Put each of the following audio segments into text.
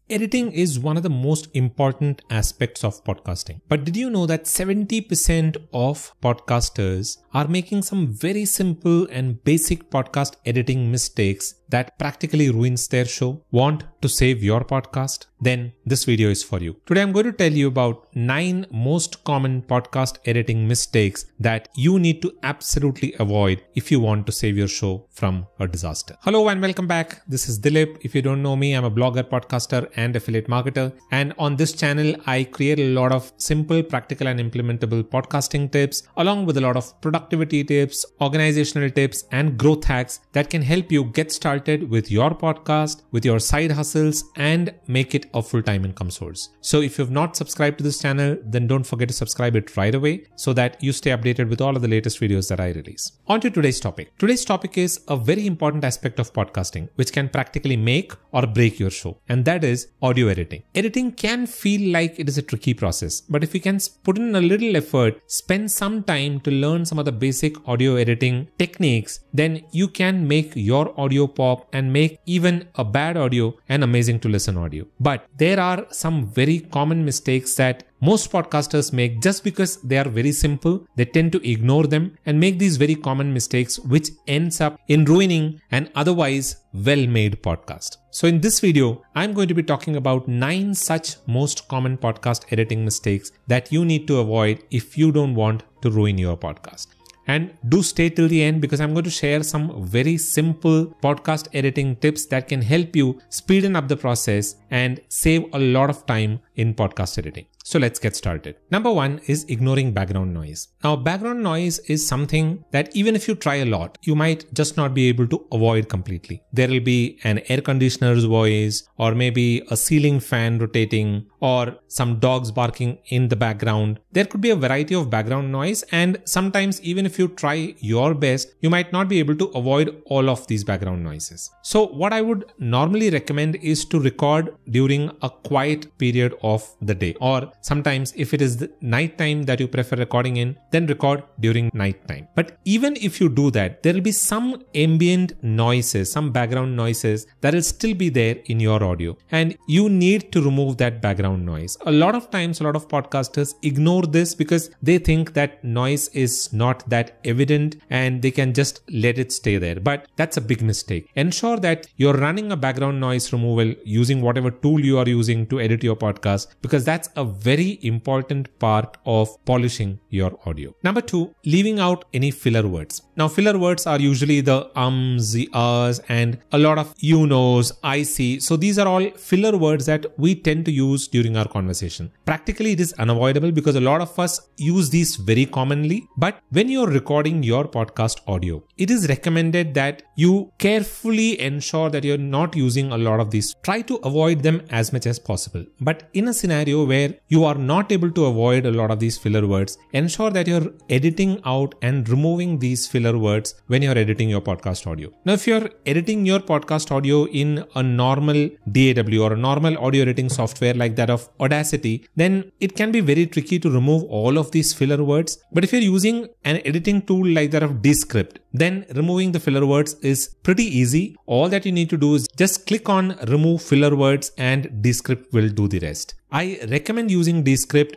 Editing is one of the most important aspects of podcasting. But did you know that 70% of podcasters are making some very simple and basic podcast editing mistakes that practically ruins their show? Want to save your podcast? Then this video is for you. Today I'm going to tell you about 9 most common podcast editing mistakes that you need to absolutely avoid if you want to save your show from a disaster. Hello and welcome back. This is Dilip. If you don't know me, I'm a blogger, podcaster and affiliate marketer. And on this channel, I create a lot of simple, practical and implementable podcasting tips along with a lot of productivity tips, organizational tips and growth hacks that can help you get started with your podcast, with your side hustles and make it a full-time income source. So if you've not subscribed to this channel, then don't forget to subscribe it right away so that you stay updated with all of the latest videos that I release. On to today's topic. Today's topic is a very important aspect of podcasting, which can practically make or break your show. And that is audio editing. Editing can feel like it is a tricky process, but if you can put in a little effort, spend some time to learn some of the basic audio editing techniques, then you can make your audio pop and make even a bad audio an amazing to listen audio. But there are some very common mistakes that most podcasters make just because they are very simple. They tend to ignore them and make these very common mistakes, which ends up in ruining an otherwise well-made podcast. So in this video, I'm going to be talking about 9 such most common podcast editing mistakes that you need to avoid if you don't want to ruin your podcast. And do stay till the end because I'm going to share some very simple podcast editing tips that can help you speeden up the process and save a lot of time in podcast editing. So let's get started. Number 1 is ignoring background noise. Now, background noise is something that even if you try a lot, you might just not be able to avoid completely. There will be an air conditioner's voice or maybe a ceiling fan rotating or some dogs barking in the background. There could be a variety of background noise, and sometimes even if you try your best, you might not be able to avoid all of these background noises. So what I would normally recommend is to record during a quiet period of the day, or sometimes if it is the night time that you prefer recording in, then record during night time. But even if you do that, there will be some ambient noises, some background noises that will still be there in your audio, and you need to remove that background noise. A lot of times, a lot of podcasters ignore this because they think that noise is not that evident and they can just let it stay there. But that's a big mistake. Ensure that you're running a background noise removal using whatever tool you are using to edit your podcast, because that's a very important part of polishing your audio. Number 2, leaving out any filler words. Now, filler words are usually the ums, the ahs, and a lot of you knows, I see. So these are all filler words that we tend to use during our conversation. Practically, it is unavoidable because a lot of us use these very commonly. But when you're recording your podcast audio, it is recommended that you carefully ensure that you're not using a lot of these. Try to avoid them as much as possible. But in a scenario where you are not able to avoid a lot of these filler words, ensure that you're editing out and removing these filler words when you're editing your podcast audio. Now, if you're editing your podcast audio in a normal DAW or a normal audio editing software like that of Audacity, then it can be very tricky to remove all of these filler words. But if you're using an editing tool like that of Descript, then removing the filler words is pretty easy. All that you need to do is just click on remove filler words and Descript will do the rest. I recommend using Descript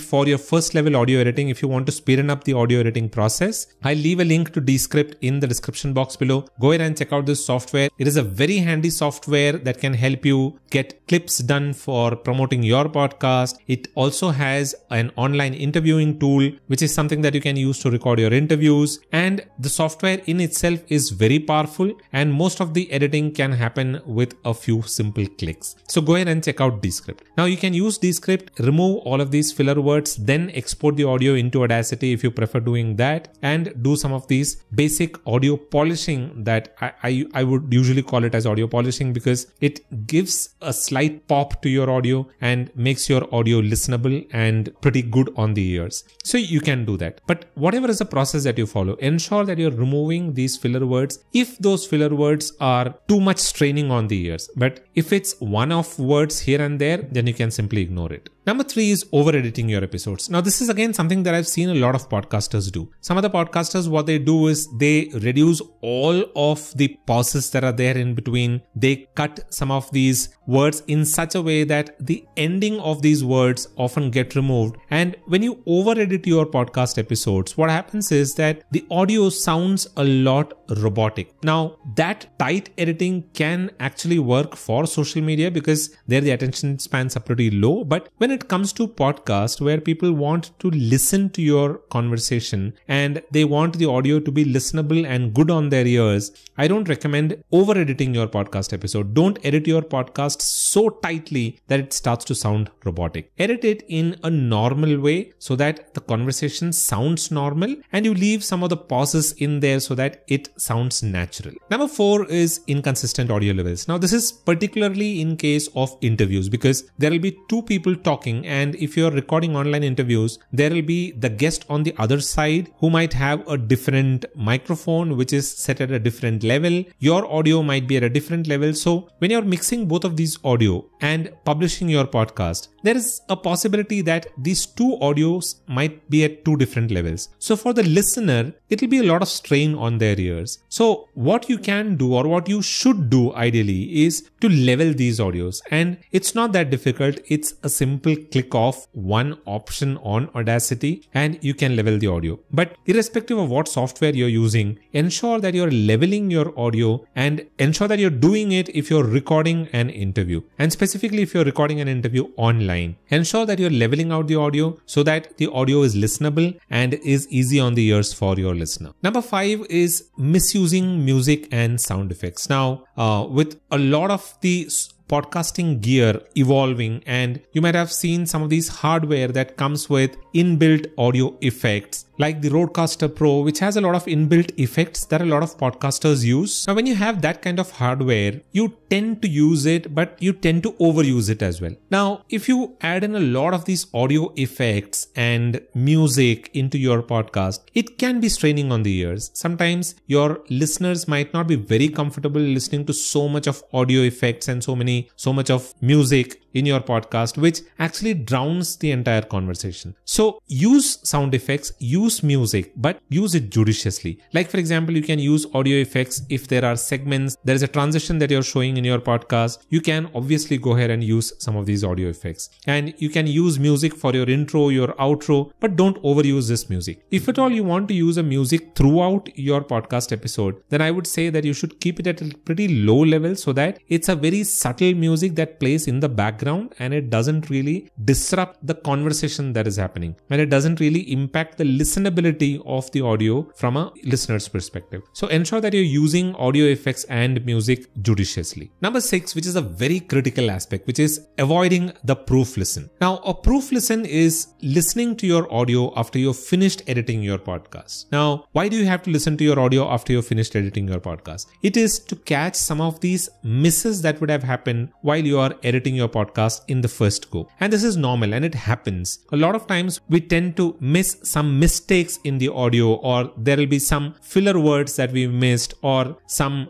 for your first level audio editing if you want to speeden up the audio editing process. I'll leave a link to Descript in the description box below. Go ahead and check out this software. It is a very handy software that can help you get clips done for promoting your podcast. It also has an online interviewing tool, which is something that you can use to record your interviews. And the software in itself is very powerful, and most of the editing can happen with a few simple clicks. So go ahead and check out Descript. Now you can use Descript, remove all of these filler words, then export the audio into Audacity if you prefer doing that, and do some of these basic audio polishing that I would usually call it as audio polishing because it gives a slight pop to your audio and makes your audio listenable and pretty good on the ears. So you can do that. But whatever is the process that you follow, ensure that you're removing these filler words if those filler words are too much straining on the ears. But if it's one-off words here and there, then you can simply ignore it. Number 3 is over-editing your episodes. Now, this is again something that I've seen a lot of podcasters do. Some of the podcasters, what they do is they reduce all of the pauses that are there in between. They cut some of these words in such a way that the ending of these words often get removed. And when you over-edit your podcast episodes, what happens is that the audio sounds a lot robotic. Now, that tight editing can actually work for social media because there the attention spans are pretty low. But when it comes to podcast where people want to listen to your conversation and they want the audio to be listenable and good on their ears, I don't recommend over editing your podcast episode. Don't edit your podcast so tightly that it starts to sound robotic. Edit it in a normal way so that the conversation sounds normal and you leave some of the pauses in there so that it sounds natural. Number 4 is inconsistent audio levels. Now, this is particularly in case of interviews because there will be two people talking, and if you're recording online interviews, there will be the guest on the other side who might have a different microphone which is set at a different level. Your audio might be at a different level. So when you're mixing both of these audio and publishing your podcast, there is a possibility that these two audios might be at two different levels. So for the listener, it will be a lot of strain on their ears. So what you can do, or what you should do ideally, is to level these audios. And it's not that difficult. It's a simple click of one option on Audacity and you can level the audio. But irrespective of what software you're using, ensure that you're leveling your audio and ensure that you're doing it if you're recording an interview. And specifically if you're recording an interview online, ensure that you're leveling out the audio so that the audio is listenable and is easy on the ears for your listener. Number 5 is misusing music and sound effects. Now, with a lot of the podcasting gear evolving, and you might have seen some of these hardware that comes with inbuilt audio effects like the Rodecaster Pro, which has a lot of inbuilt effects that a lot of podcasters use. Now, when you have that kind of hardware, you tend to use it, but you tend to overuse it as well. Now, if you add in a lot of these audio effects and music into your podcast, it can be straining on the ears. Sometimes your listeners might not be very comfortable listening to so much of audio effects and so much of music in your podcast, which actually drowns the entire conversation. So use sound effects, use music, but use it judiciously. Like for example, you can use audio effects if there are segments, there is a transition that you're showing in your podcast. You can obviously go ahead and use some of these audio effects. And you can use music for your intro, your outro, but don't overuse this music. If at all you want to use a music throughout your podcast episode, then I would say that you should keep it at a pretty low level so that it's a very subtle music that plays in the background and it doesn't really disrupt the conversation that is happening, and it doesn't really impact the listenability of the audio from a listener's perspective. So ensure that you're using audio effects and music judiciously. Number 6, which is a very critical aspect, which is avoiding the proof listen. Now, a proof listen is listening to your audio after you've finished editing your podcast. Now, why do you have to listen to your audio after you've finished editing your podcast? It is to catch some of these misses that would have happened while you are editing your podcast in the first go. And this is normal and it happens. A lot of times we tend to miss some mistakes in the audio, or there will be some filler words that we missed, or some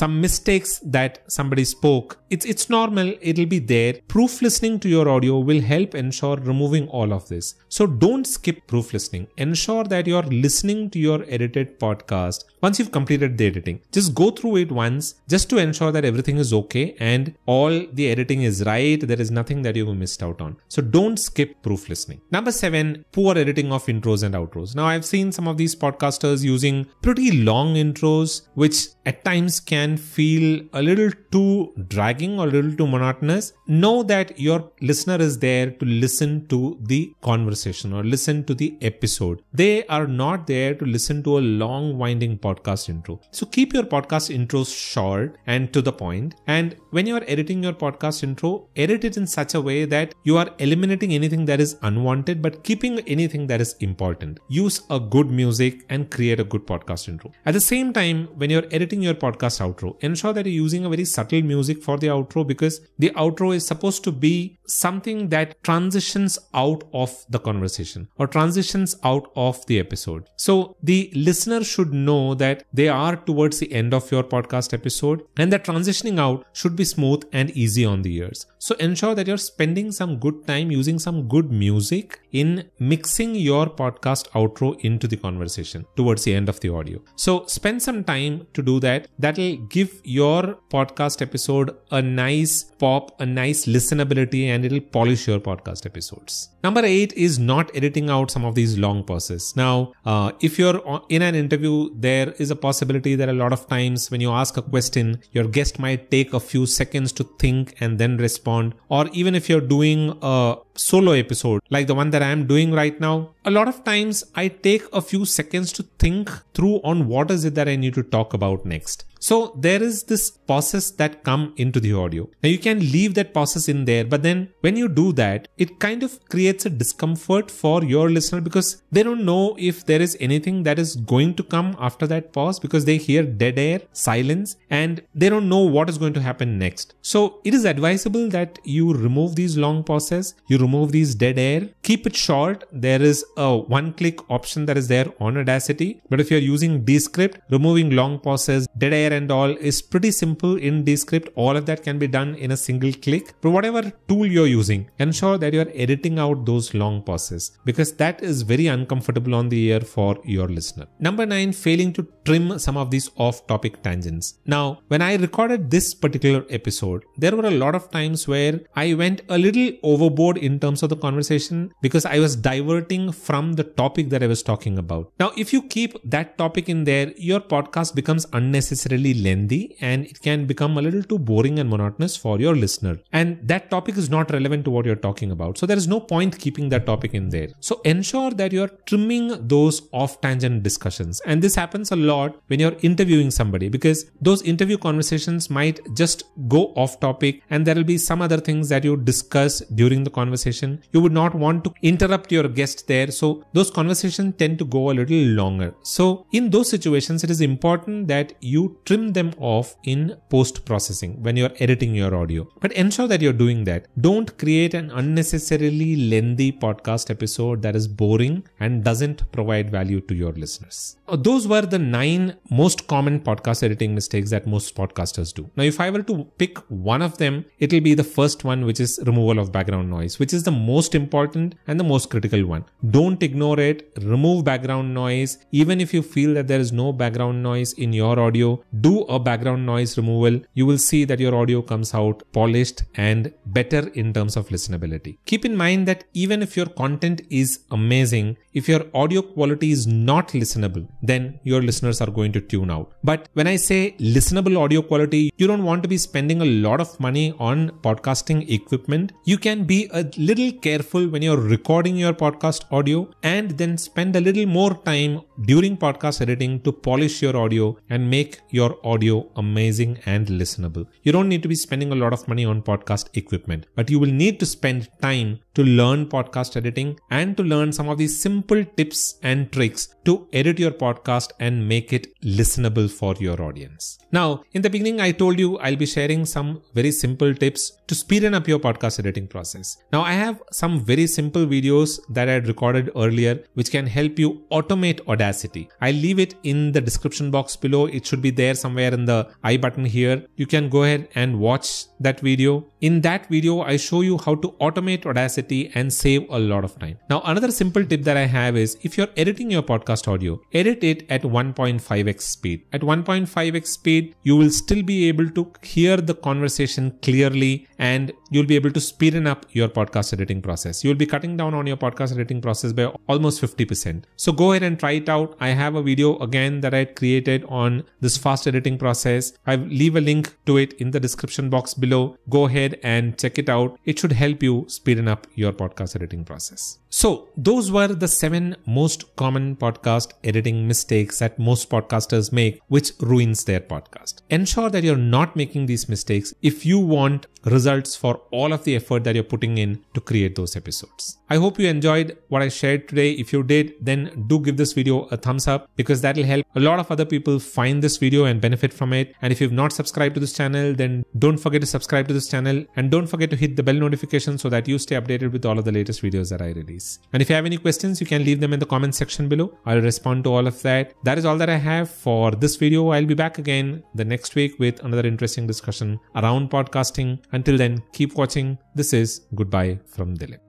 mistakes that somebody spoke. It's normal. It'll be there. Proof listening to your audio will help ensure removing all of this. So don't skip proof listening. Ensure that you're listening to your edited podcast once you've completed the editing. Just go through it once just to ensure that everything is okay and all the editing is right. There is nothing that you missed out on. So don't skip proof listening. Number 7, poor editing of intros and outros. Now, I've seen some of these podcasters using pretty long intros, which at times can feel a little too dragging or a little too monotonous. Know that your listener is there to listen to the conversation or listen to the episode. They are not there to listen to a long winding podcast intro. So keep your podcast intros short and to the point. And when you are editing your podcast intro, edit it in such a way that you are eliminating anything that is unwanted, but keeping anything that is important. Use a good music and create a good podcast intro. At the same time, when you're editing editing your podcast outro, ensure that you're using a very subtle music for the outro, because the outro is supposed to be something that transitions out of the conversation or transitions out of the episode. So the listener should know that they are towards the end of your podcast episode, and the transitioning out should be smooth and easy on the ears. So ensure that you're spending some good time using some good music in mixing your podcast outro into the conversation towards the end of the audio. So spend some time to do that. That'll give your podcast episode a nice pop, a nice listenability, and it'll polish your podcast episodes. Number 8 is not editing out some of these long pauses. Now, if you're in an interview, there is a possibility that a lot of times when you ask a question, your guest might take a few seconds to think and then respond. Or even if you're doing a solo episode like the one that I am doing right now, a lot of times I take a few seconds to think through on what is it that I need to talk about next. So there is this pauses that come into the audio. Now you can leave that pauses in there, but then when you do that, it kind of creates a discomfort for your listener because they don't know if there is anything that is going to come after that pause, because they hear dead air, silence, and they don't know what is going to happen next. So it is advisable that you remove these long pauses, you remove these dead air, keep it short. There is a one-click option that is there on Audacity, but if you're using Descript, removing long pauses, dead air and all is pretty simple in Descript. All of that can be done in a single click. But whatever tool you're using, ensure that you're editing out those long pauses, because that is very uncomfortable on the ear for your listener. Number 9, failing to trim some of these off-topic tangents. Now, when I recorded this particular episode, there were a lot of times where I went a little overboard in terms of the conversation because I was diverting from the topic that I was talking about. Now, if you keep that topic in there, your podcast becomes unnecessarily lengthy and it can become a little too boring and monotonous for your listener. And that topic is not relevant to what you're talking about. So there is no point keeping that topic in there. So ensure that you're trimming those off-tangent discussions. And this happens a lot when you're interviewing somebody, because those interview conversations might just go off topic and there will be some other things that you discuss during the conversation. You would not want to interrupt your guest there. So those conversations tend to go a little longer. So in those situations, it is important that you trim them off in post-processing when you're editing your audio. But ensure that you're doing that. Don't create an unnecessarily lengthy podcast episode that is boring and doesn't provide value to your listeners. Those were the 9 most common podcast editing mistakes that most podcasters do. Now, if I were to pick one of them, it'll be the first one, which is removal of background noise, which is the most important and the most critical one. Don't ignore it. Remove background noise. Even if you feel that there is no background noise in your audio, do a background noise removal. You will see that your audio comes out polished and better in terms of listenability. Keep in mind that even if your content is amazing, if your audio quality is not listenable, then your listeners are going to tune out. But when I say listenable audio quality, you don't want to be spending a lot of money on podcasting equipment. You can be a little careful when you're recording your podcast audio and then spend a little more time during podcast editing to polish your audio and make your audio amazing and listenable. You don't need to be spending a lot of money on podcast equipment, but you will need to spend time to learn podcast editing and to learn some of these simple tips and tricks to edit your podcast and make it listenable for your audience. Now, in the beginning, I told you I'll be sharing some very simple tips to speeden up your podcast editing process. Now, I have some very simple videos that I had recorded earlier, which can help you automate Audacity. I'll leave it in the description box below. It should be there somewhere in the I button here. You can go ahead and watch that video. In that video, I show you how to automate Audacity and save a lot of time. Now, another simple tip that I have is if you're editing your podcast audio, edit it at 1.5x speed. At 1.5x speed, you will still be able to hear the conversation clearly and you'll be able to speeden up your podcast editing process. You'll be cutting down on your podcast editing process by almost 50%. So go ahead and try it out. I have a video again that I created on this fast editing process. I'll leave a link to it in the description box below. Go ahead and check it out. It should help you speeden up your podcast editing process. So those were the 7 most common podcast editing mistakes that most podcasters make, which ruins their podcast. Ensure that you're not making these mistakes if you want results for all of the effort that you're putting in to create those episodes. I hope you enjoyed what I shared today. If you did, then do give this video a thumbs up, because that will help a lot of other people find this video and benefit from it. And if you've not subscribed to this channel, then don't forget to subscribe to this channel, and don't forget to hit the bell notification so that you stay updated with all of the latest videos that I release. And if you have any questions, you can leave them in the comment section below. I'll respond to all of that. That is all that I have for this video. I'll be back again the next week with another interesting discussion around podcasting. Until then, keep watching. This is goodbye from Dilip.